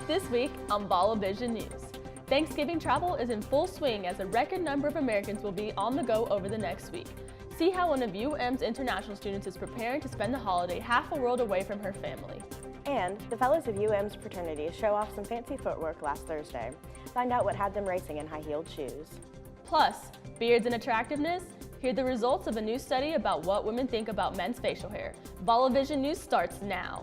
This week on Vallo Vision News. Thanksgiving travel is in full swing as a record number of Americans will be on the go over the next week. See how one of UM's international students is preparing to spend the holiday half a world away from her family. And the fellows of UM's fraternity show off some fancy footwork last Thursday. Find out what had them racing in high-heeled shoes. Plus, beards and attractiveness? Hear the results of a new study about what women think about men's facial hair. Vallo Vision News starts now.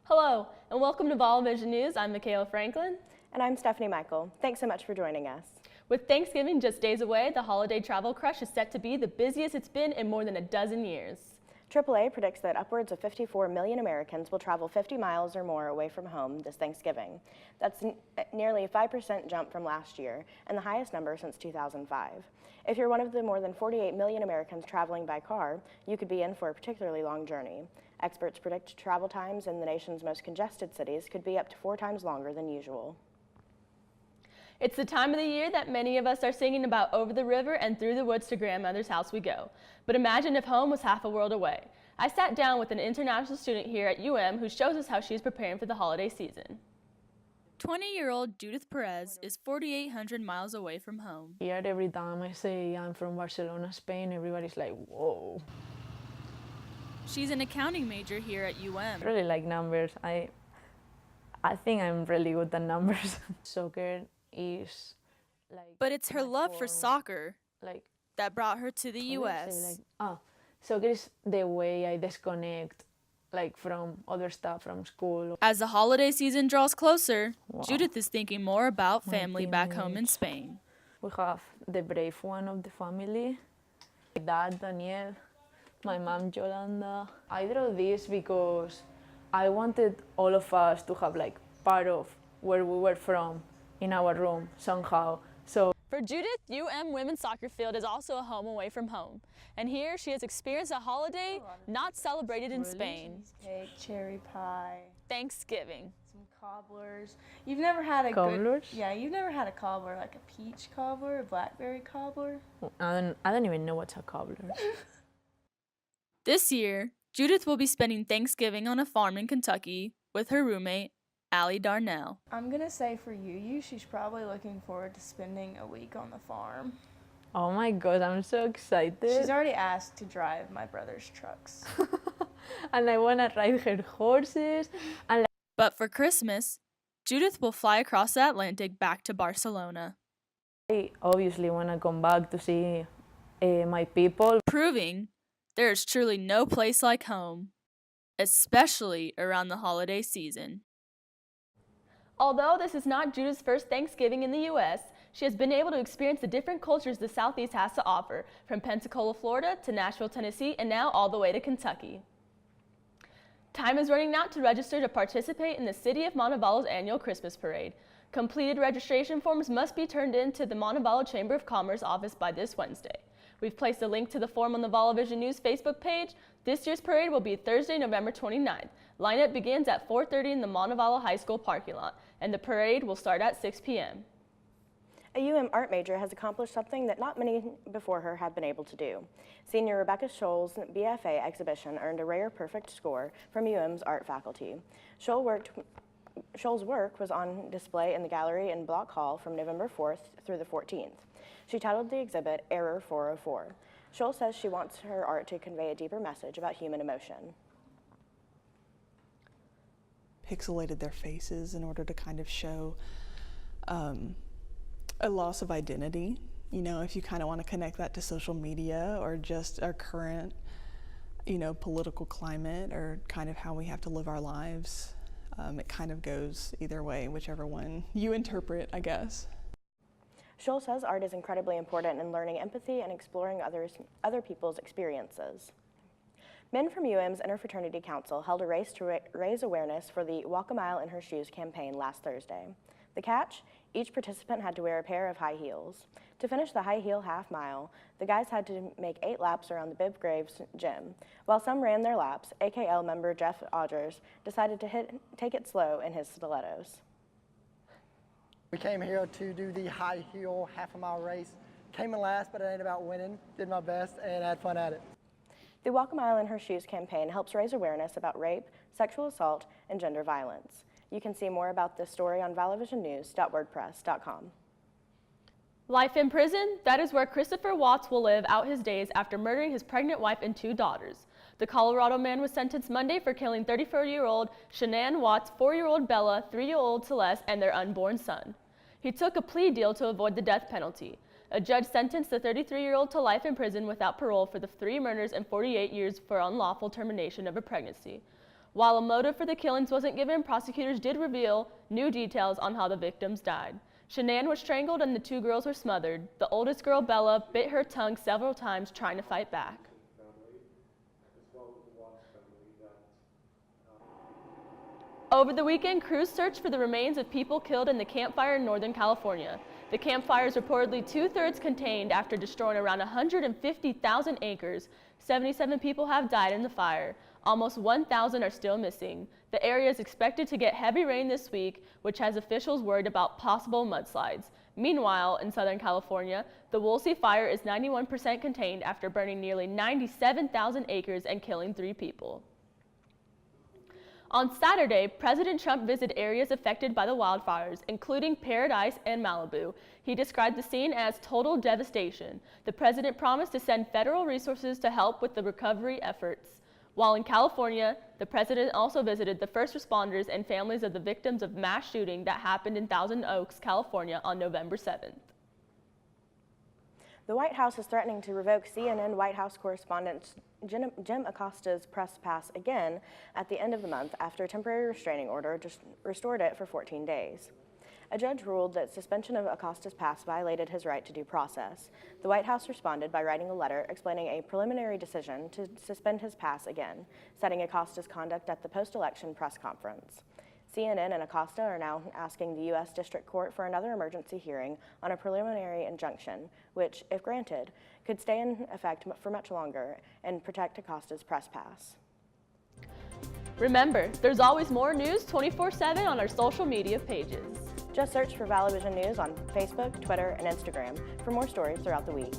Hello, and welcome to Vallo Vision News. I'm Michaela Franklin. And I'm Stephanie Michael. Thanks so much for joining us. With Thanksgiving just days away, the holiday travel crush is set to be the busiest it's been in more than a dozen years. AAA predicts that upwards of 54 million Americans will travel 50 miles or more away from home this Thanksgiving. That's nearly a 5% jump from last year and the highest number since 2005. If you're one of the more than 48 million Americans traveling by car, you could be in for a particularly long journey. Experts predict travel times in the nation's most congested cities could be up to 4 times longer than usual. It's the time of the year that many of us are singing about over the river and through the woods to grandmother's house we go. But imagine if home was half a world away. I sat down with an international student here at UM who shows us how she's preparing for the holiday season. 20-year-old Judith Perez is 4,800 miles away from home. Here, every time I say I'm from Barcelona, Spain, everybody's like, whoa. She's an accounting major here at UM. I really like numbers. I think I'm really good at numbers. Soccer is like... But it's her love for soccer that brought her to the US. Soccer is the way I disconnect from other stuff from school. As the holiday season draws closer, Judith is thinking more about family back home in Spain. We have the brave one of the family, my dad, Daniel, my mom, Yolanda. I drew this because I wanted all of us to have part of where we were from in our room somehow. So for Judith, UM women's soccer field is also a home away from home. And here she has experienced a holiday not celebrated in Spain. Cheesecake, cherry pie, Thanksgiving. some cobblers. You've never had a cobblers? You've never had a cobbler, like a peach cobbler, a blackberry cobbler. I don't even know what's a cobbler. This year, Judith will be spending Thanksgiving on a farm in Kentucky with her roommate, Allie Darnell. I'm gonna say for Yu, she's probably looking forward to spending a week on the farm. Oh my god, I'm so excited. She's already asked to drive my brother's trucks. And I wanna ride her horses. But for Christmas, Judith will fly across the Atlantic back to Barcelona. I obviously wanna come back to see my people. Proving there is truly no place like home, especially around the holiday season. Although this is not Judith's first Thanksgiving in the U.S., she has been able to experience the different cultures the Southeast has to offer, from Pensacola, Florida to Nashville, Tennessee, and now all the way to Kentucky. Time is running out to register to participate in the City of Montevallo's annual Christmas parade. Completed registration forms must be turned in to the Montevallo Chamber of Commerce office by this Wednesday. We've placed a link to the form on the Vallo Vision News Facebook page. This year's parade will be Thursday, November 29th. Lineup begins at 4:30 in the Montevallo High School parking lot, and the parade will start at 6 p.m. A UM art major has accomplished something that not many before her have been able to do. Senior Rebecca Scholl's BFA exhibition earned a rare perfect score from UM's art faculty. Scholl's work was on display in the gallery in Block Hall from November 4th through the 14th. She titled the exhibit Error 404. Scholl says she wants her art to convey a deeper message about human emotion. Pixelated their faces in order to kind of show a loss of identity. You know, if you kind of want to connect that to social media or just our current, political climate or kind of how we have to live our lives, it kind of goes either way, whichever one you interpret, I guess. Scholl says art is incredibly important in learning empathy and exploring other people's experiences. Men from UM's Interfraternity Council held a race to raise awareness for the Walk a Mile in Her Shoes campaign last Thursday. The catch? Each participant had to wear a pair of high heels. To finish the high heel half mile, the guys had to make 8 laps around the Bibb Graves gym. While some ran their laps, AKL member Jeff Odgers decided to take it slow in his stilettos. We came here to do the high heel half-a-mile race. Came in last, but it ain't about winning. Did my best and had fun at it. The Walk a Mile in Her Shoes campaign helps raise awareness about rape, sexual assault, and gender violence. You can see more about this story on vallovisionnews.wordpress.com. Life in prison? That is where Christopher Watts will live out his days after murdering his pregnant wife and 2 daughters. The Colorado man was sentenced Monday for killing 34-year-old Shanann Watts, 4-year-old Bella, 3-year-old Celeste, and their unborn son. He took a plea deal to avoid the death penalty. A judge sentenced the 33-year-old to life in prison without parole for the 3 murders and 48 years for unlawful termination of a pregnancy. While a motive for the killings wasn't given, prosecutors did reveal new details on how the victims died. Shanann was strangled and the 2 girls were smothered. The oldest girl, Bella, bit her tongue several times trying to fight back. Over the weekend, crews searched for the remains of people killed in the Camp Fire in Northern California. The Camp Fire is reportedly 2/3 contained after destroying around 150,000 acres. 77 people have died in the fire. Almost 1,000 are still missing. The area is expected to get heavy rain this week, which has officials worried about possible mudslides. Meanwhile, in Southern California, the Woolsey Fire is 91% contained after burning nearly 97,000 acres and killing 3 people. On Saturday, President Trump visited areas affected by the wildfires, including Paradise and Malibu. He described the scene as total devastation. The president promised to send federal resources to help with the recovery efforts. While in California, the president also visited the first responders and families of the victims of mass shooting that happened in Thousand Oaks, California on November 7th. The White House is threatening to revoke CNN White House correspondent Jim Acosta's press pass again at the end of the month after a temporary restraining order just restored it for 14 days. A judge ruled that suspension of Acosta's pass violated his right to due process. The White House responded by writing a letter explaining a preliminary decision to suspend his pass again, citing Acosta's conduct at the post-election press conference. CNN and Acosta are now asking the U.S. District Court for another emergency hearing on a preliminary injunction, which, if granted, could stay in effect for much longer and protect Acosta's press pass. Remember, there's always more news 24/7 on our social media pages. Just search for Vallo Vision News on Facebook, Twitter, and Instagram for more stories throughout the week.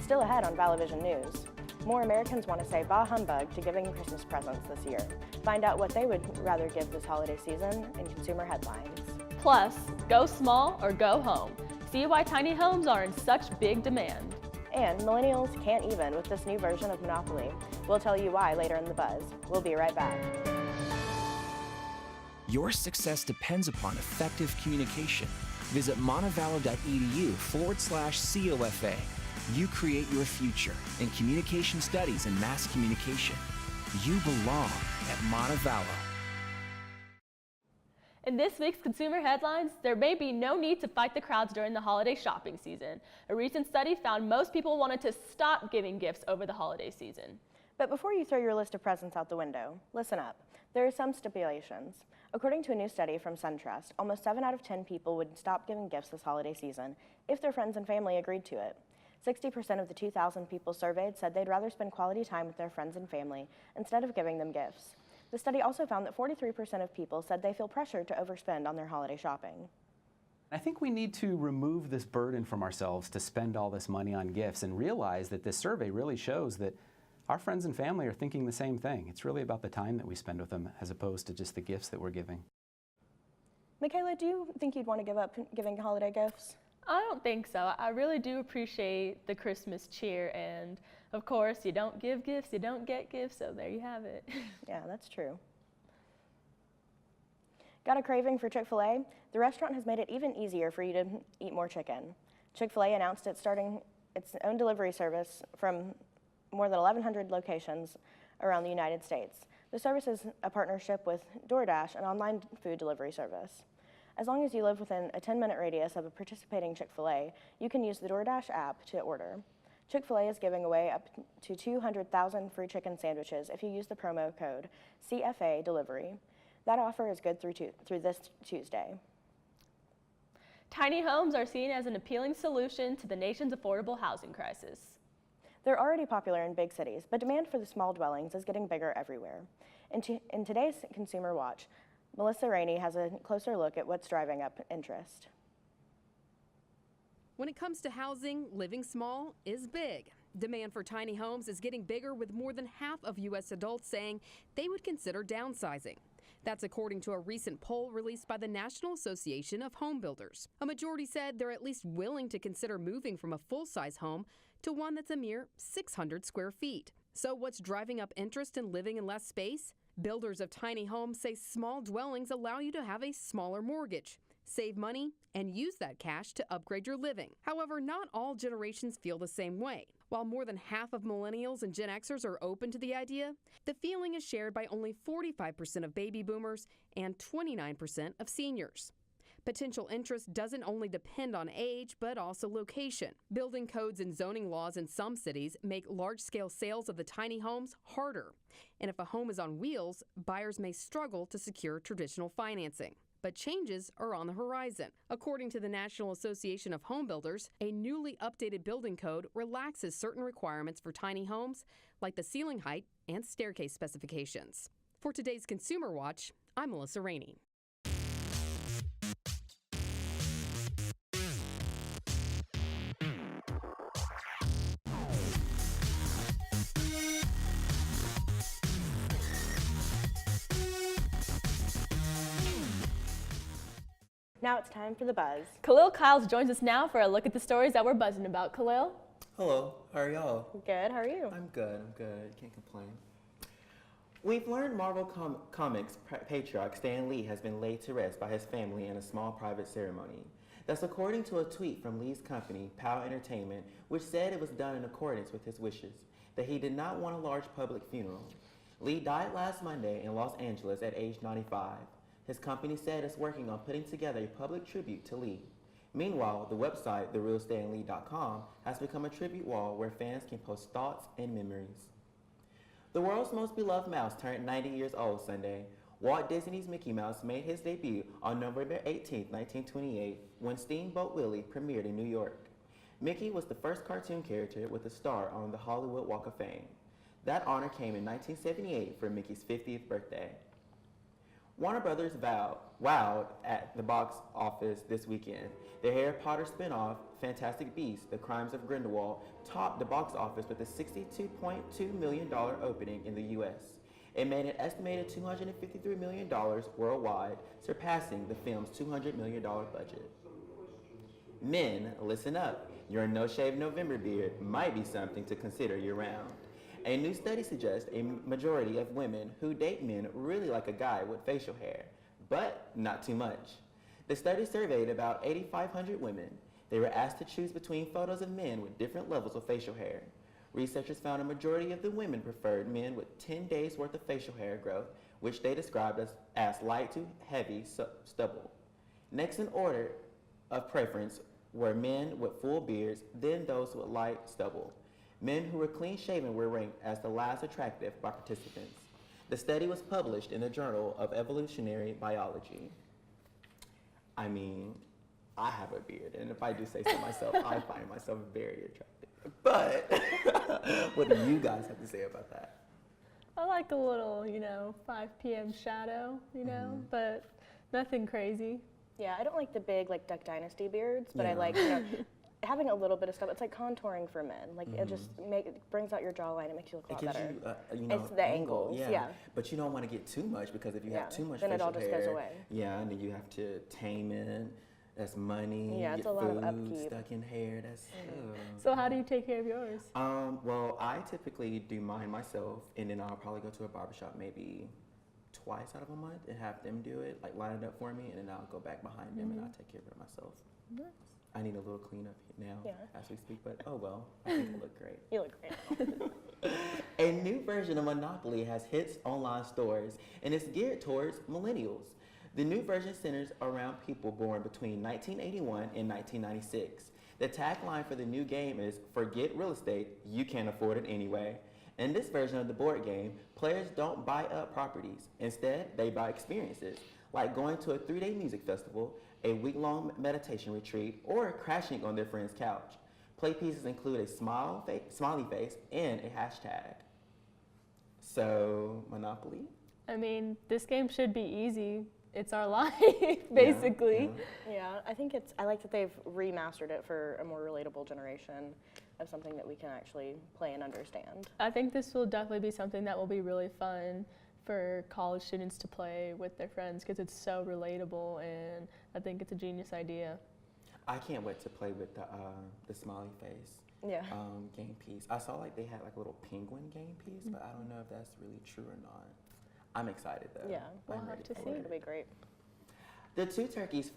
Still ahead on Vallo Vision News, more Americans want to say bah humbug to giving Christmas presents this year. Find out what they would rather give this holiday season in consumer headlines. Plus, go small or go home. See why tiny homes are in such big demand. And millennials can't even with this new version of Monopoly. We'll tell you why later in the buzz. We'll be right back. Your success depends upon effective communication. Visit montevallo.edu/COFA. You create your future in communication studies and mass communication. You belong at Montevallo. In this week's Consumer Headlines, there may be no need to fight the crowds during the holiday shopping season. A recent study found most people wanted to stop giving gifts over the holiday season. But before you throw your list of presents out the window, listen up. There are some stipulations. According to a new study from SunTrust, almost 7 out of 10 people would stop giving gifts this holiday season if their friends and family agreed to it. 60% of the 2,000 people surveyed said they'd rather spend quality time with their friends and family instead of giving them gifts. The study also found that 43% of people said they feel pressured to overspend on their holiday shopping. I think we need to remove this burden from ourselves to spend all this money on gifts and realize that this survey really shows that our friends and family are thinking the same thing. It's really about the time that we spend with them as opposed to just the gifts that we're giving. Michaela, do you think you'd want to give up giving holiday gifts? I don't think so. I really do appreciate the Christmas cheer, and of course, you don't give gifts, you don't get gifts, so there you have it. Yeah, that's true. Got a craving for Chick-fil-A? The restaurant has made it even easier for you to eat more chicken. Chick-fil-A announced it's starting its own delivery service from more than 1,100 locations around the United States. The service is a partnership with DoorDash, an online food delivery service. As long as you live within a 10-minute radius of a participating Chick-fil-A, you can use the DoorDash app to order. Chick-fil-A is giving away up to 200,000 free chicken sandwiches if you use the promo code CFA Delivery. That offer is good through this Tuesday. Tiny homes are seen as an appealing solution to the nation's affordable housing crisis. They're already popular in big cities, but demand for the small dwellings is getting bigger everywhere. In today's Consumer Watch, Melissa Rainey has a closer look at what's driving up interest. When it comes to housing, living small is big. Demand for tiny homes is getting bigger, with more than half of U.S. adults saying they would consider downsizing. That's according to a recent poll released by the National Association of Home Builders. A majority said they're at least willing to consider moving from a full-size home to one that's a mere 600 square feet. So what's driving up interest in living in less space? Builders of tiny homes say small dwellings allow you to have a smaller mortgage, save money, and use that cash to upgrade your living. However, not all generations feel the same way. While more than half of millennials and Gen Xers are open to the idea, the feeling is shared by only 45% of baby boomers and 29% of seniors. Potential interest doesn't only depend on age, but also location. Building codes and zoning laws in some cities make large-scale sales of the tiny homes harder. And if a home is on wheels, buyers may struggle to secure traditional financing. But changes are on the horizon. According to the National Association of Home Builders, a newly updated building code relaxes certain requirements for tiny homes, like the ceiling height and staircase specifications. For today's Consumer Watch, I'm Melissa Rainey. Now it's time for the buzz. Khalil Kyles joins us now for a look at the stories that we're buzzing about. Khalil? Hello, how are y'all? Good, how are you? I'm good, can't complain. We've learned Marvel Comics patriarch Stan Lee has been laid to rest by his family in a small private ceremony. That's according to a tweet from Lee's company, POW Entertainment, which said it was done in accordance with his wishes, that he did not want a large public funeral. Lee died last Monday in Los Angeles at age 95. His company said it's working on putting together a public tribute to Lee. Meanwhile, the website, therealstanlee.com, has become a tribute wall where fans can post thoughts and memories. The world's most beloved mouse turned 90 years old Sunday. Walt Disney's Mickey Mouse made his debut on November 18, 1928, when Steamboat Willie premiered in New York. Mickey was the first cartoon character with a star on the Hollywood Walk of Fame. That honor came in 1978 for Mickey's 50th birthday. Warner Brothers wowed at the box office this weekend. The Harry Potter spin-off, Fantastic Beasts: The Crimes of Grindelwald, topped the box office with a $62.2 million opening in the U.S. It made an estimated $253 million worldwide, surpassing the film's $200 million budget. Men, listen up. Your no-shave November beard might be something to consider year-round. A new study suggests a majority of women who date men really like a guy with facial hair, but not too much. The study surveyed about 8,500 women. They were asked to choose between photos of men with different levels of facial hair. Researchers found a majority of the women preferred men with 10 days worth of facial hair growth, which they described as light to heavy stubble. Next in order of preference were men with full beards, then those with light stubble. Men who were clean-shaven were ranked as the last attractive by participants. The study was published in the Journal of Evolutionary Biology. I mean, I have a beard, and if I do say so myself, I find myself very attractive. But what do you guys have to say about that? I like a little, 5 p.m. shadow, but nothing crazy. Yeah, I don't like the big, Duck Dynasty beards, but I like, having a little bit of stuff. It's like contouring for men. It just brings out your jawline and makes you look a lot better. It gives you, it's the angles, yeah. But you don't want to get too much, because if you have too much then facial it all just hair, goes away. Yeah, and then you have to tame it. That's money. Yeah, it's get a lot food of upkeep. stuck in hair. That's. So how do you take care of yours? Well, I typically do mine myself, and then I'll probably go to a barbershop maybe twice out of a month and have them do it, line it up for me, and then I'll go back behind them and I'll take care of it myself. Nice. I need a little cleanup now as we speak, but oh well, I think I look great. You look great. A new version of Monopoly has hit online stores, and it's geared towards millennials. The new version centers around people born between 1981 and 1996. The tagline for the new game is, "Forget real estate, you can't afford it anyway." In this version of the board game, players don't buy up properties. Instead, they buy experiences, like going to a 3-day music festival, a week-long meditation retreat, or crashing on their friend's couch. Play pieces include a smiley face and a hashtag. So, Monopoly? I mean, this game should be easy. it's our life, basically. Yeah, I like that they've remastered it for a more relatable generation of something that we can actually play and understand. I think this will definitely be something that will be really fun for college students to play with their friends because it's so relatable, and I think it's a genius idea. I can't wait to play with the smiley face game piece. I saw like they had like a little penguin game piece, but I don't know if that's really true or not. I'm excited though. Yeah, we'll have to see. It'll be great. The two turkeys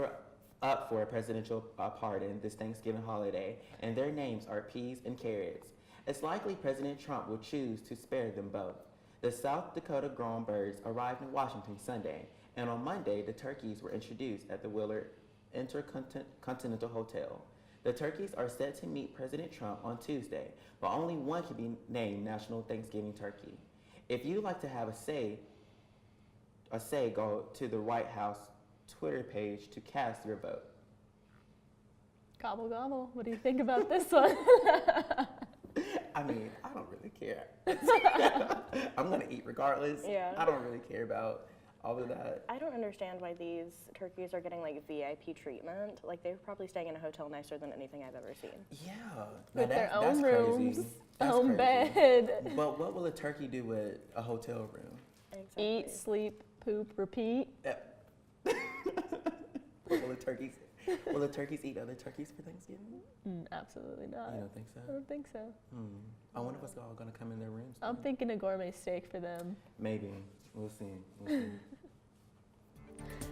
up for a presidential pardon this Thanksgiving holiday, and their names are Peas and Carrots. It's likely President Trump will choose to spare them both. The South Dakota-grown birds arrived in Washington Sunday, and on Monday, the turkeys were introduced at the Willard Intercontinental Hotel. The turkeys are set to meet President Trump on Tuesday, but only one can be named National Thanksgiving Turkey. If you'd like to have a say, go to the White House Twitter page to cast your vote. Gobble, gobble. What do you think about this one? I mean, I don't really care. I'm going to eat regardless. Yeah. I don't really care about all of that. I don't understand why these turkeys are getting like VIP treatment. Like they're probably staying in a hotel nicer than anything I've ever seen. Yeah. With their own that's rooms, crazy. That's own crazy. bed. But what will a turkey do with a hotel room? Exactly. Eat, sleep, poop, repeat. Will the turkeys eat other turkeys for Thanksgiving? Absolutely not. You don't think so? I don't think so. I wonder what's all going to come in their rooms. I'm thinking a gourmet steak for them. Maybe. We'll see.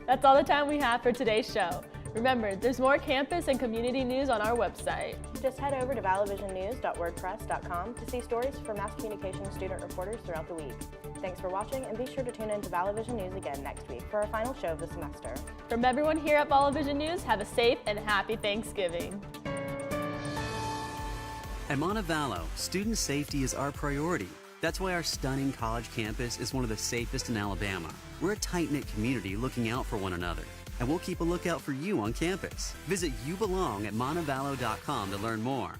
That's all the time we have for today's show. Remember, there's more campus and community news on our website. Just head over to vallovisionnews.wordpress.com to see stories from mass communication student reporters throughout the week. Thanks for watching, and be sure to tune in to ValloVision News again next week for our final show of the semester. From everyone here at ValloVision News, have a safe and happy Thanksgiving. At Montevallo, student safety is our priority. That's why our stunning college campus is one of the safest in Alabama. We're a tight-knit community looking out for one another, and we'll keep a lookout for you on campus. Visit YouBelong at montevallo.com to learn more.